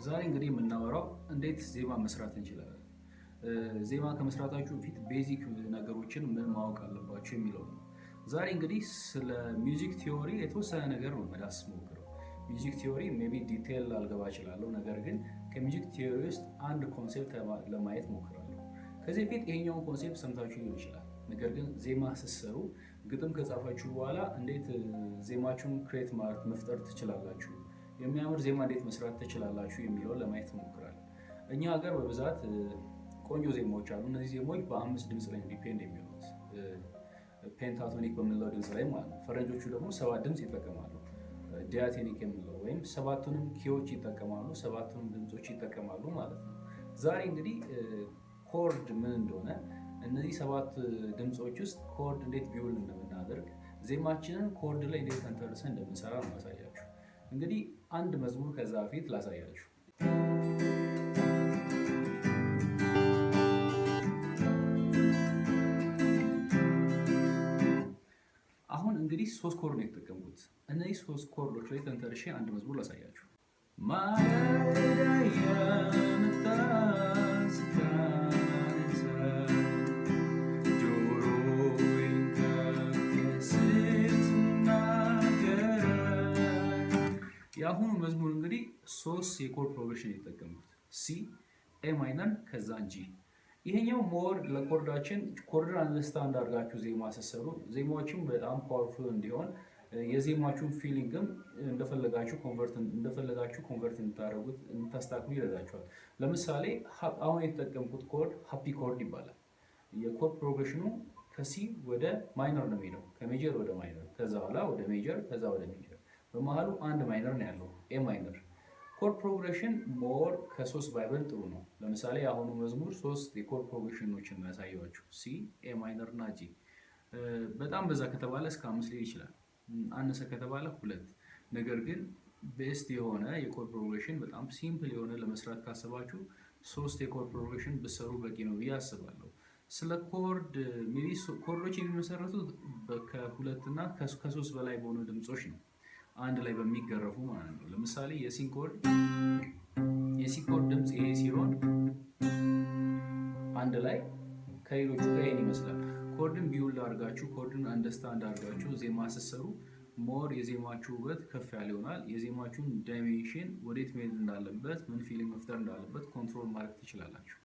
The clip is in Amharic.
ዛሬ እንግዲህ የምናወራው እንዴት ዜማ መስራት እንችላለን። ዜማ ከመስራታችሁ በፊት ቤዚክ ነገሮችን ምን ማወቅ አለባችሁ የሚለው ነው። ዛሬ እንግዲህ ስለ ሚውዚክ ቲዮሪ የተወሰነ ነገር ነው መዳስ ሞክረው። ሚውዚክ ቲዮሪ ሜቢ ዲቴል አልገባ እችላለሁ፣ ነገር ግን ከሚውዚክ ቲዮሪ ውስጥ አንድ ኮንሴፕት ለማየት ሞክራለሁ። ከዚህ በፊት ይሄኛውን ኮንሴፕት ሰምታችሁ ሊሆን ይችላል። ነገር ግን ዜማ ስትሰሩ ግጥም ከጻፋችሁ በኋላ እንዴት ዜማችሁን ክሬት መፍጠር ትችላላችሁ፣ የሚያምር ዜማ እንዴት መስራት ትችላላችሁ የሚለውን ለማየት እንሞክራለን። እኛ ሀገር በብዛት ቆንጆ ዜማዎች አሉ። እነዚህ ዜማዎች በአምስት ድምፅ ላይ ዲፔንድ የሚሆኑት ፔንታቶኒክ በምንለው ድምፅ ላይ ማለት ነው። ፈረንጆቹ ደግሞ 7 ድምፅ ይጠቀማሉ። ዲያቶኒክ የምንለው ወይም 7ቱንም ኪዎች ይጠቀማሉ፣ 7ቱንም ድምፆች ይጠቀማሉ ማለት ነው። ዛሬ እንግዲህ ኮርድ ምን እንደሆነ፣ እነዚህ 7 ድምፆች ውስጥ ኮርድ እንዴት ቢውል እንደምናደርግ፣ ዜማችንን ኮርድ ላይ እንዴት ተንተርሰን እንደምንሰራ ነው ማሳያችሁ። እንግዲህ አንድ መዝሙር ከዛ በፊት ላሳያችሁ። አሁን እንግዲህ 3 ኮርድ ነው የተጠቀምኩት። እነዚህ 3 ኮርዶች ላይ ተንተርሼ አንድ መዝሙር ላሳያችሁ። የአሁኑ መዝሙር እንግዲህ 3 የኮርድ ፕሮግሬሽን የተጠቀምኩት ሲ፣ ኤ ማይነር ከዛ ጂ። ይሄኛው ሞር ለኮርዳችን ኮርድን አንደርስታንድ አድርጋችሁ ዜማ ስትሰሩ ዜማዎችን በጣም ፓወርፉል እንዲሆን የዜማችሁን ፊሊንግም እንደፈለጋችሁ ኮንቨርት እንድታደርጉት እንድታስተካክሉ ይረዳችኋል። ለምሳሌ አሁን የተጠቀምኩት ኮርድ ሃፒ ኮርድ ይባላል። የኮርድ ፕሮግሬሽኑ ከሲ ወደ ማይነር ነው የሚሄደው፣ ከሜጀር ወደ ማይነር፣ ከዛ በኋላ ወደ ሜጀር፣ ከዛ ወደ ሜጀር፣ በመሃሉ አንድ ማይነር ነው ያለው ኤ ማይነር። ኮርድ ፕሮግሬሽን ሞር ከ3 ባይበልጥ ጥሩ ነው። ለምሳሌ የአሁኑ መዝሙር 3 የኮርድ ፕሮግሬሽኖችን ነው ያሳየኋችሁ፣ ሲ፣ ኤ ማይነር እና ጂ። በጣም በዛ ከተባለ እስከ 5 ሊሄድ ይችላል፣ አነሰ ከተባለ 2። ነገር ግን ቤስት የሆነ የኮርድ ፕሮግሬሽን በጣም ሲምፕል የሆነ ለመስራት ካሰባችሁ 3 የኮርድ ፕሮግሬሽን ብትሰሩ በቂ ነው ብዬ አስባለሁ። ስለ ኮርዶች የሚመሰረቱት ከ2 እና ከ3 በላይ በሆኑ ድምፆች ነው፣ አንድ ላይ በሚገረፉ ማለት ነው። ለምሳሌ የሲ ኮርድ ድምፅ ይሄ ሲሆን አንድ ላይ ከሌሎቹ ጋር ይሄን ይመስላል። ኮርድን ቢውል አድርጋችሁ ኮርድን አንደርስታንድ አድርጋችሁ ዜማ ስትሰሩ ሞር የዜማችሁ ውበት ከፍ ያለ ይሆናል። የዜማችሁን ዳይሜንሽን ወዴት መሄድ እንዳለበት፣ ምን ፊሊንግ መፍጠር እንዳለበት ኮንትሮል ማድረግ ትችላላችሁ።